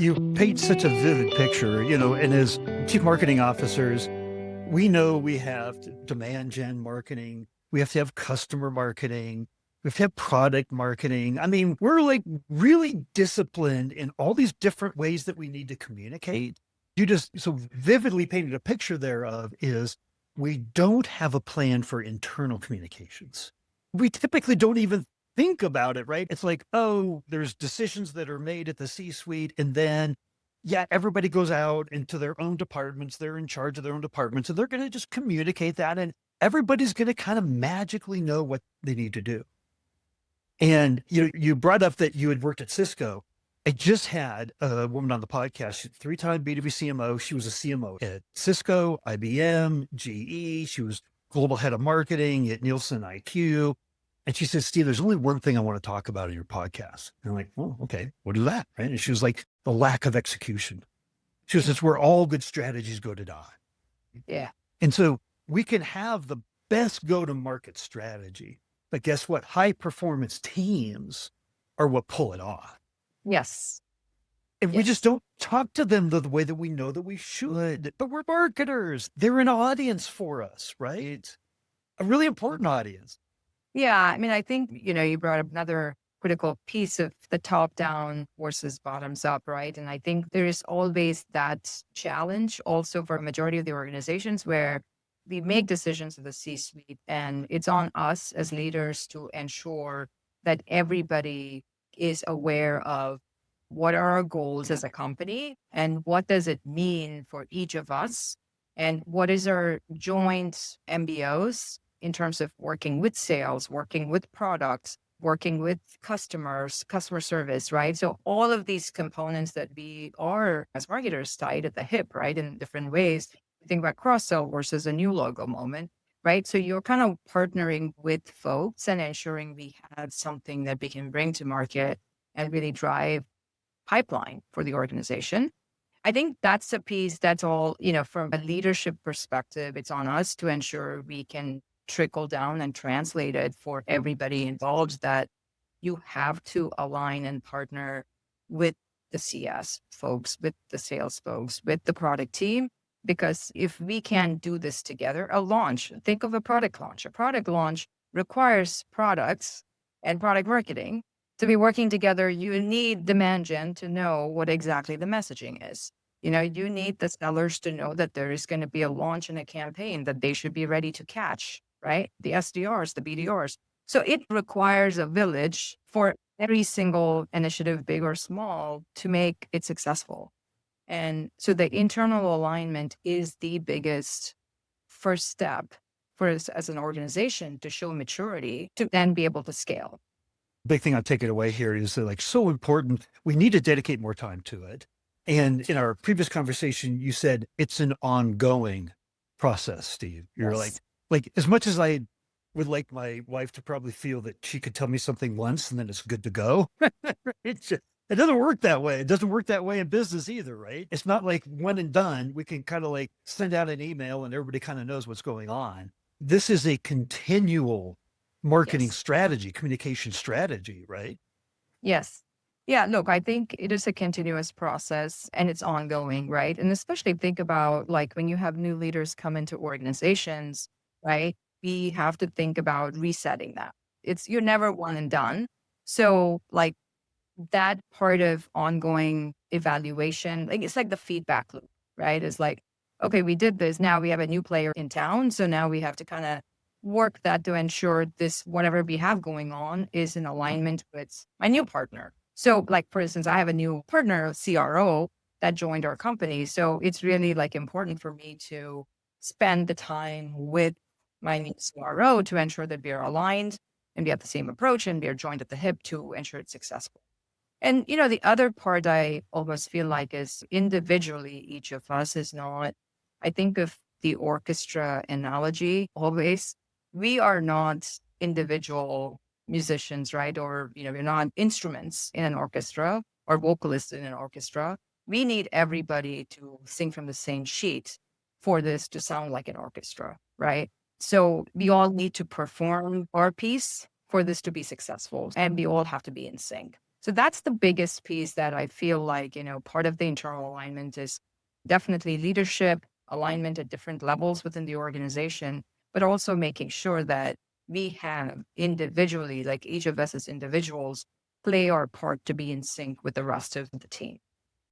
You paint such a vivid picture, and as chief marketing officers, we know we have demand gen marketing, we have to have customer marketing, we have to have product marketing. I mean, we're like really disciplined in all these different ways that we need to communicate. You just so vividly painted a picture thereof is we don't have a plan for internal communications. We typically don't even think about it, right? It's like, oh, there's decisions that are made at the C-suite, and then yeah, everybody goes out into their own departments. They're in charge of their own departments, and they're going to just communicate that, and everybody's going to kind of magically know what they need to do. And you brought up that you had worked at Cisco. I just had a woman on the podcast, she's a 3-time B2B CMO. She was a CMO at Cisco, IBM, GE. She was global head of marketing at Nielsen IQ. And she said, Steve, there's only one thing I want to talk about in your podcast. And I'm like, well, okay, what is that? Right. And she was like, the lack of execution. She was, it's where all good strategies go to die. Yeah. And so we can have the best go-to-market strategy, but guess what? High performance teams are what pull it off. Yes. And we just don't talk to them the way that we know that we should, but we're marketers. They're an audience for us, right? A really important audience. Yeah. I mean, I think, you brought up another critical piece of the top down versus bottoms up, right? And I think there is always that challenge also for a majority of the organizations where we make decisions at the C-suite, and it's on us as leaders to ensure that everybody is aware of what are our goals as a company and what does it mean for each of us, and what is our joint MBOs in terms of working with sales, working with products, working with customers, customer service, right? So all of these components that we are as marketers tied at the hip, right? In different ways. Think about cross-sell versus a new logo moment, right? So you're kind of partnering with folks and ensuring we have something that we can bring to market and really drive pipeline for the organization. I think that's a piece that's all, from a leadership perspective, it's on us to ensure we can trickle down and translate it for everybody involved, that you have to align and partner with the CS folks, with the sales folks, with the product team. Because if we can do this together, think of a product launch. A product launch requires products and product marketing to be working together. You need demand gen to know what exactly the messaging is. You need the sellers to know that there is going to be a launch and a campaign that they should be ready to catch, right? The SDRs, the BDRs. So it requires a village for every single initiative, big or small, to make it successful. And so the internal alignment is the biggest first step for us as an organization to show maturity to then be able to scale. Big thing I'm taking away here is that, like, so important. We need to dedicate more time to it. And in our previous conversation, you said it's an ongoing process, Steve. You're like, as much as I would like my wife to probably feel that she could tell me something once and then it's good to go. It doesn't work that way. It doesn't work that way in business either, right? It's not like one and done. We can kind of like send out an email and everybody kind of knows what's going on. This is a continual marketing strategy, communication strategy, right? Yes. Yeah, look, I think it is a continuous process and it's ongoing, right? And especially think about like when you have new leaders come into organizations, right? We have to think about resetting that. You're never one and done. So like that part of ongoing evaluation, like it's like the feedback loop, right? It's like, okay, we did this. Now we have a new player in town. So now we have to kind of work that to ensure this, whatever we have going on, is in alignment with my new partner. So like, for instance, I have a new partner, CRO, that joined our company. So it's really like important for me to spend the time with my new CRO to ensure that we are aligned and we have the same approach and we are joined at the hip to ensure it's successful. And, the other part I almost feel like is individually, each of us is not, I think of the orchestra analogy always. We are not individual musicians, right? Or, we're not instruments in an orchestra or vocalists in an orchestra. We need everybody to sing from the same sheet for this to sound like an orchestra, right? So we all need to perform our piece for this to be successful, and we all have to be in sync. So that's the biggest piece that I feel like, part of the internal alignment is definitely leadership, alignment at different levels within the organization, but also making sure that we have individually, like each of us as individuals, play our part to be in sync with the rest of the team.